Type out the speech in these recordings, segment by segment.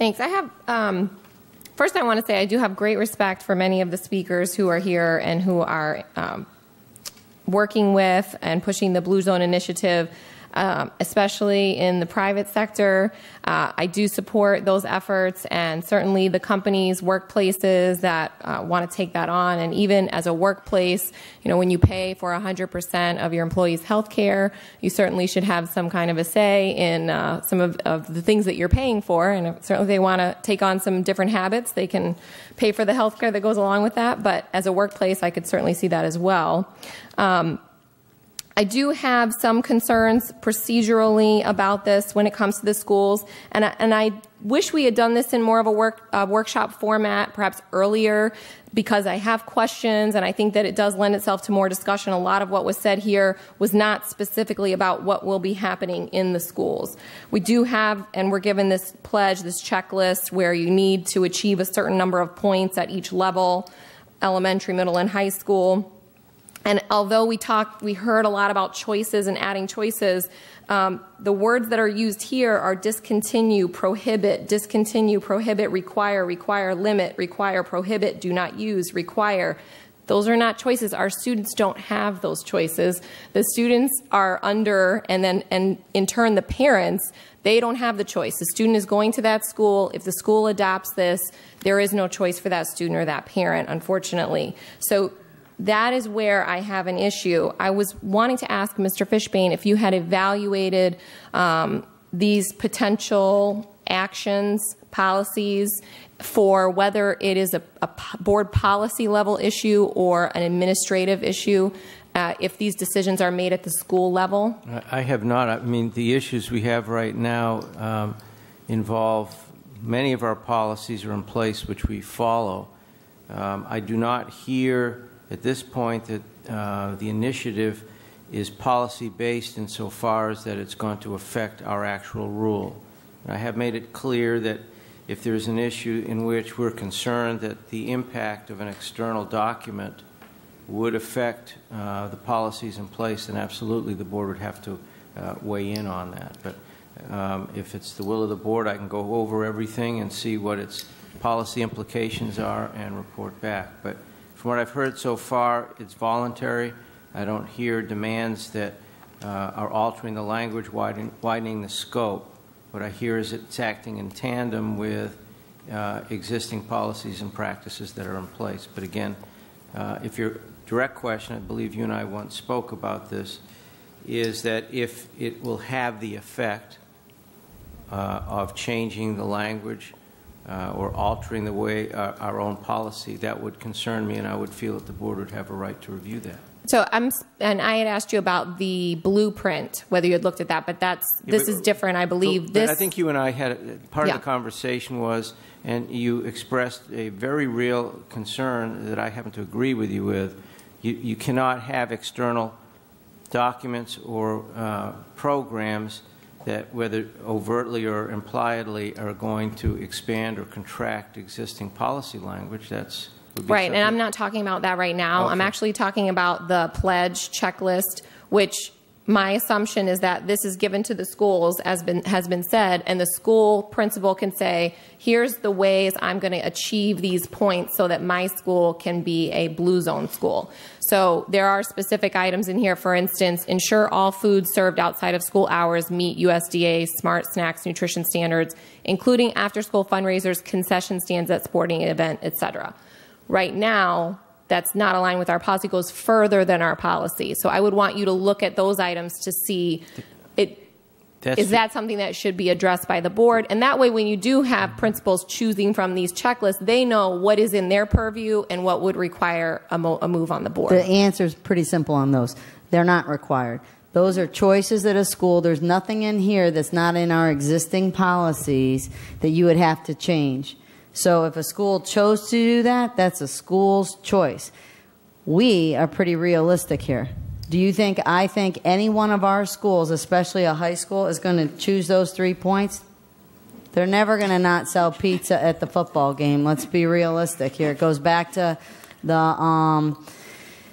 Thanks. I have, first I want to say I do have great respect for many of the speakers who are here and who are working with and pushing the Blue Zone Initiative, especially in the private sector. I do support those efforts, and certainly the companies, workplaces that want to take that on. And even as a workplace, you know, when you pay for 100% of your employees' health care, you certainly should have some kind of a say in some of the things that you're paying for. And certainly if they want to take on some different habits, they can pay for the health care that goes along with that. But as a workplace, I could certainly see that as well. I do have some concerns procedurally about this when it comes to the schools, and I wish we had done this in more of a workshop format, perhaps earlier, because I have questions, and I think that it does lend itself to more discussion. A lot of what was said here was not specifically about what will be happening in the schools. We do have, and we're given this pledge, this checklist, where you need to achieve a certain number of points at each level, elementary, middle, and high school. And although we heard a lot about choices and adding choices, the words that are used here are discontinue, prohibit, require, limit, require, prohibit, do not use, require. Those are not choices. Our students don't have those choices. The students are under, and in turn the parents, they don't have the choice. The student is going to that school. If the school adopts this, there is no choice for that student or that parent, unfortunately. So that is where I have an issue. I was wanting to ask Mr. Fishbane if you had evaluated these potential actions, policies, for whether it is a board policy level issue or an administrative issue, if these decisions are made at the school level. I have not. I mean, the issues we have right now involve many of our policies are in place which we follow. I do not hear at this point that the initiative is policy-based insofar as that it's going to affect our actual rule. And I have made it clear that if there's an issue in which we're concerned that the impact of an external document would affect the policies in place, then absolutely the board would have to weigh in on that. But if it's the will of the board, I can go over everything and see what its policy implications are and report back. But from what I've heard so far, it's voluntary. I don't hear demands that are altering the language, widening the scope. What I hear is it's acting in tandem with existing policies and practices that are in place. But again, if your direct question, I believe you and I once spoke about this, is that if it will have the effect of changing the language or altering the way our own policy, that would concern me, and I would feel that the board would have a right to review that. So and I had asked you about the blueprint, whether you had looked at that, but this is different, I believe. So, I think you and I had part of the conversation was, and you expressed a very real concern that I happen to agree with you with. You cannot have external documents or programs that, whether overtly or impliedly, are going to expand or contract existing policy language. That's right, and I'm not talking about that right now. Okay. I'm actually talking about the pledge checklist, which my assumption is that this is given to the schools, as has been said, and the school principal can say, here's the ways I'm going to achieve these points so that my school can be a blue zone school. So there are specific items in here. For instance, ensure all foods served outside of school hours meet USDA Smart Snacks nutrition standards, including after-school fundraisers, concession stands at sporting event, etc. Right now, that's not aligned with our policy, goes further than our policy. So I would want you to look at those items to see, is that something that should be addressed by the board? And that way, when you do have principals choosing from these checklists, they know what is in their purview and what would require a move on the board. The answer is pretty simple on those. They're not required. Those are choices at a school. There's nothing in here that's not in our existing policies that you would have to change. So if a school chose to do that, that's a school's choice. We are pretty realistic here. Do you think I think any one of our schools, especially a high school, is going to choose those 3 points? They're never going to not sell pizza at the football game. Let's be realistic here. It goes back to the Shula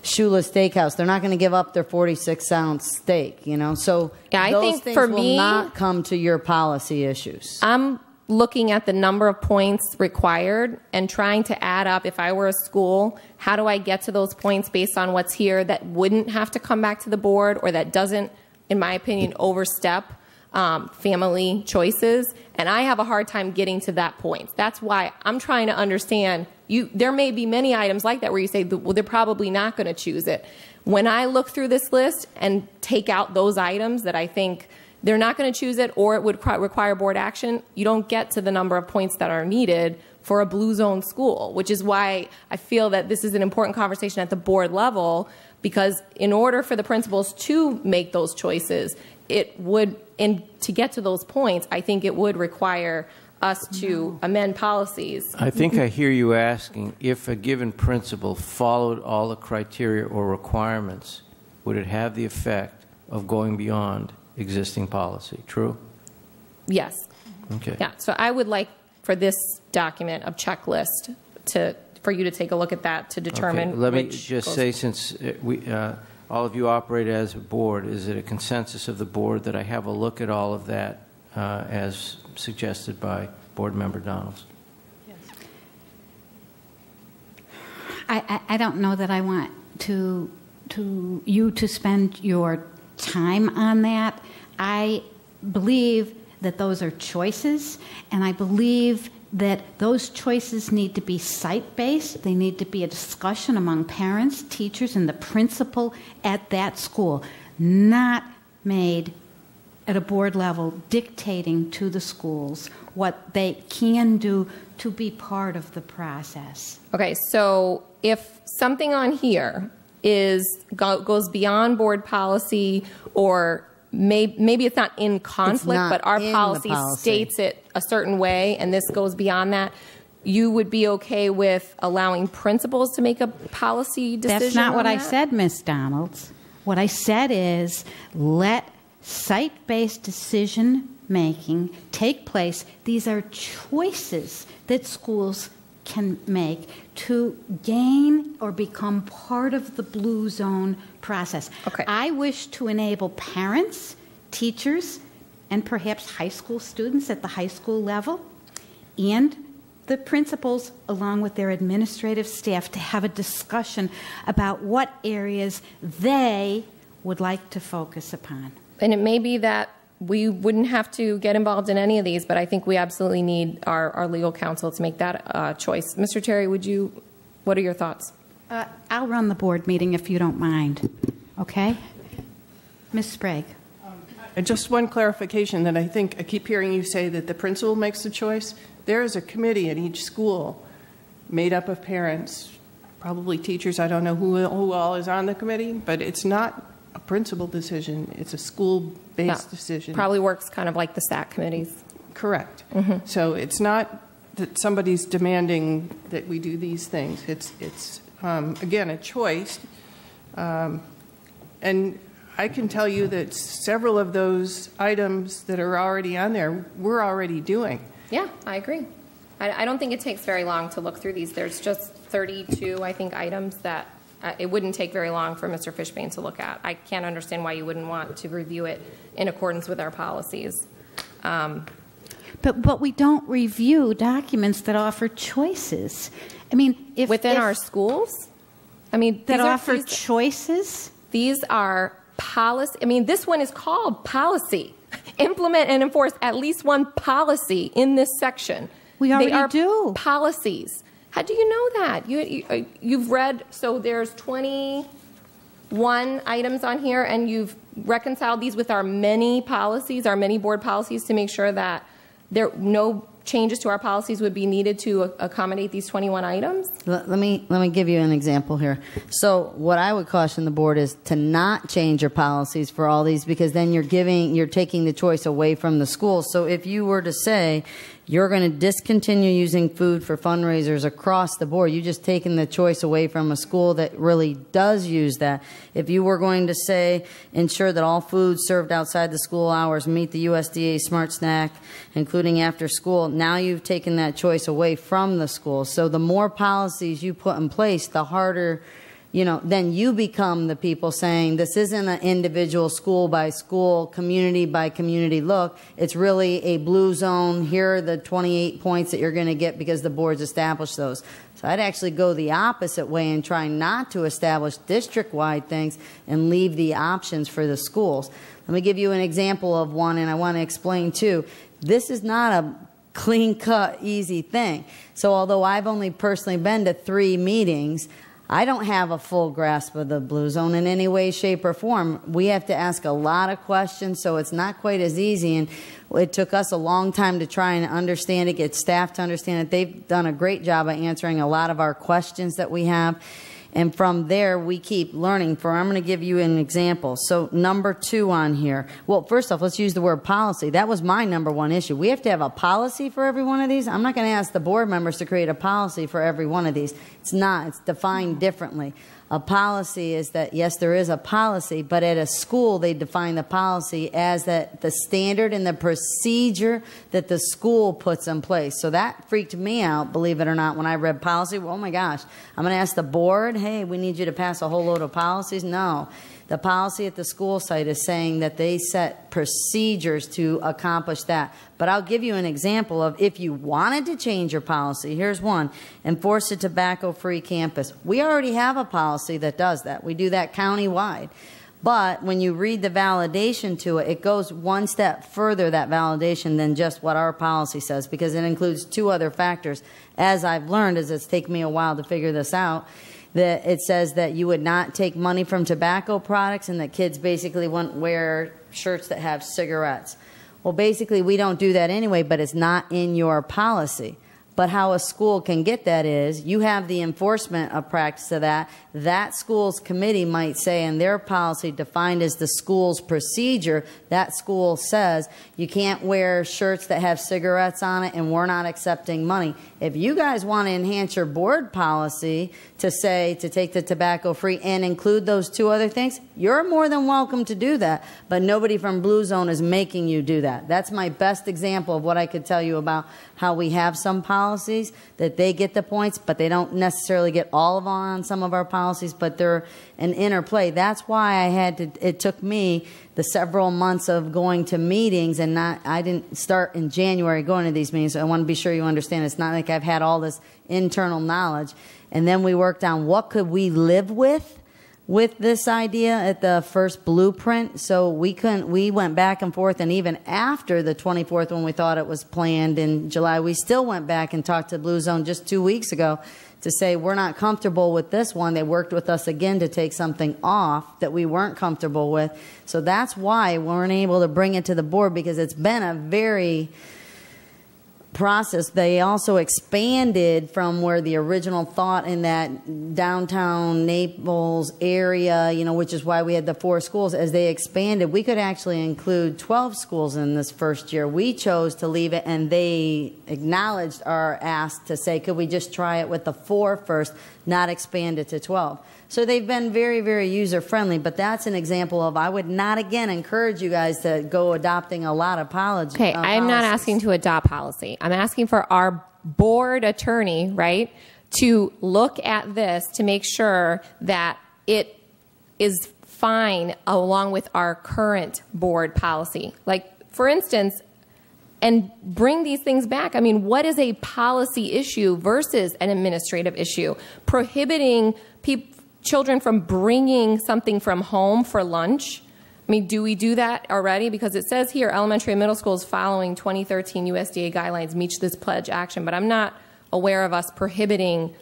Steakhouse. They're not going to give up their 46-ounce steak, you know. So yeah, I those think things for will me, not come to your policy issues. looking at the number of points required and trying to add up, if I were a school, how do I get to those points based on what's here that wouldn't have to come back to the board or that doesn't, in my opinion, overstep family choices. And I have a hard time getting to that point. That's why I'm trying to understand, there may be many items like that where you say, well, they're probably not going to choose it. When I look through this list and take out those items that I think they're not going to choose it or it would require board action, you don't get to the number of points that are needed for a blue zone school, which is why I feel that this is an important conversation at the board level, because in order for the principals to make those choices, it would, and to get to those points, I think it would require us to amend policies. I think I hear you asking if a given principal followed all the criteria or requirements, would it have the effect of going beyond existing policy? True? Yes. Okay. Yeah. So I would like for this document of checklist for you to take a look at that to determine. Okay. Let me just say, since all of you operate as a board, is it a consensus of the board that I have a look at all of that as suggested by Board Member Donalds? Yes. I don't know that I want you to spend your time on that. I believe that those are choices, and I believe that those choices need to be site-based. They need to be a discussion among parents, teachers, and the principal at that school, not made at a board level dictating to the schools what they can do to be part of the process. Okay, so if something on here goes beyond board policy, or maybe it's not in conflict, but our policy states it a certain way, and this goes beyond that, you would be okay with allowing principals to make a policy decision? That's not what I said, Ms. Donalds. What I said is let site-based decision-making take place. These are choices that schools can make to gain or become part of the blue zone process. Okay. I wish to enable parents, teachers, and perhaps high school students at the high school level, and the principals, along with their administrative staff, to have a discussion about what areas they would like to focus upon. And it may be that we wouldn't have to get involved in any of these, but I think we absolutely need our legal counsel to make that choice. Mr. Terry, what are your thoughts? I'll run the board meeting if you don't mind. Okay? Ms. Sprague. Just one clarification that I keep hearing you say that the principal makes the choice. There is a committee at each school made up of parents, probably teachers. I don't know who all is on the committee, but it's not a principal decision. It's a school-based decision. Probably works kind of like the SAC committees. Correct. Mm-hmm. So it's not that somebody's demanding that we do these things. It's again, a choice. And I can tell you that several of those items that are already on there, we're already doing. Yeah, I agree. I don't think it takes very long to look through these. There's just 32, I think, items that it wouldn't take very long for Mr. Fishbane to look at. I can't understand why you wouldn't want to review it in accordance with our policies. But we don't review documents that offer choices. I mean, within our schools? I mean, that offer choices? These are policy. I mean, this one is called policy. Implement and enforce at least one policy in this section. We already do. Policies. How do you know that? You've read, so there's 21 items on here, and you've reconciled these with our many policies, our many board policies, to make sure that no changes to our policies would be needed to accommodate these 21 items? Let me give you an example here. So what I would caution the board is to not change your policies for all these, because then you're taking the choice away from the school. So if you were to say you're going to discontinue using food for fundraisers across the board, you just taken the choice away from a school that really does use that. If you were going to say ensure that all food served outside the school hours meet the USDA Smart Snack, including after school, now you've taken that choice away from the school. So the more policies you put in place, the harder you know, then you become the people saying this isn't an individual school by school, community by community look. It's really a blue zone. Here are the 28 points that you're going to get because the board's established those. So I'd actually go the opposite way and try not to establish district-wide things and leave the options for the schools. Let me give you an example of one, and I want to explain too. This is not a clean-cut, easy thing. So although I've only personally been to 3 meetings, I don't have a full grasp of the blue zone in any way, shape, or form. We have to ask a lot of questions, so it's not quite as easy. And it took us a long time to try and understand it, get staff to understand it. They've done a great job of answering a lot of our questions that we have. And from there, we keep learning. I'm going to give you an example. So number 2 on here. Well, first off, let's use the word policy. That was my number 1 issue. We have to have a policy for every one of these. I'm not going to ask the board members to create a policy for every one of these. It's not. It's defined differently. A policy is that, yes, there is a policy, but at a school, they define the policy as that the standard and the procedure that the school puts in place. So that freaked me out, believe it or not, when I read policy. Well, oh my gosh, I'm going to ask the board, hey, we need you to pass a whole load of policies. No. The policy at the school site is saying that they set procedures to accomplish that. But I'll give you an example of if you wanted to change your policy. Here's one. Enforce a tobacco-free campus. We already have a policy that does that. We do that countywide. But when you read the validation to it, it goes one step further, that validation, than just what our policy says, because it includes 2 other factors. As I've learned, as it's taken me a while to figure this out, that it says that you would not take money from tobacco products and that kids basically wouldn't wear shirts that have cigarettes. Well, basically, we don't do that anyway, but it's not in your policy. But how a school can get that is you have the enforcement of practice of that. That school's committee might say in their policy defined as the school's procedure, that school says you can't wear shirts that have cigarettes on it and we're not accepting money. If you guys want to enhance your board policy to say to take the tobacco free and include those 2 other things, you're more than welcome to do that. But nobody from Blue Zone is making you do that. That's my best example of what I could tell you about how we have some policies that they get the points, but they don't necessarily get all of them on some of our policies, but they're an interplay. That's why I had to, it took me the several months of going to meetings and I didn't start in January going to these meetings. So I want to be sure you understand. It's not like I've had all this internal knowledge. And then we worked on what could we live with this idea at the first blueprint. So we went back and forth, and even after the 24th when we thought it was planned in July, we still went back and talked to Blue Zone just 2 weeks ago to say we're not comfortable with this one. They worked with us again to take something off that we weren't comfortable with. So that's why we weren't able to bring it to the board, because it's been a very process. They also expanded from where the original thought in that downtown Naples area, you know, which is why we had the 4 schools. As they expanded, we could actually include 12 schools in this first year. We chose to leave it, and they acknowledged our ask to say, could we just try it with the 4 first, not expand it to 12. So they've been very, very user-friendly, but that's an example of, I would not, again, encourage you guys to go adopting a lot of policies. Okay, I'm not asking to adopt policy. I'm asking for our board attorney, right, to look at this to make sure that it is fine along with our current board policy. Like, for instance, and bring these things back. I mean, what is a policy issue versus an administrative issue? Prohibiting children from bringing something from home for lunch. I mean, do we do that already? Because it says here, elementary and middle schools following 2013 USDA guidelines meet this pledge action, but I'm not aware of us prohibiting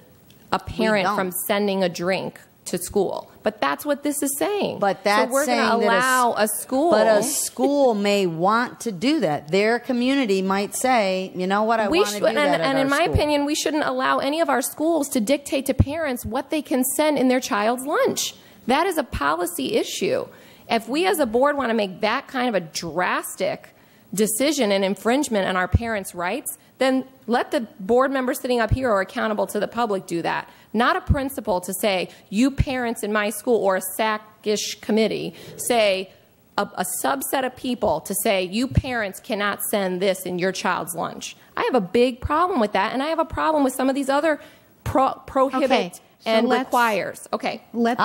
a parent from sending a drink to school. But that's what this is saying. But that's so we're going to allow a school. But a school may want to do that. Their community might say, you know what, I want to do that. And in my opinion, we shouldn't allow any of our schools to dictate to parents what they can send in their child's lunch. That is a policy issue. If we as a board want to make that kind of a drastic decision and infringement on our parents' rights, then let the board members sitting up here who are accountable to the public do that. Not a principal to say, you parents in my school, or a SAC-ish committee, say, a subset of people to say, you parents cannot send this in your child's lunch. I have a big problem with that, and I have a problem with some of these other prohibit and let's- requires. Okay. Let's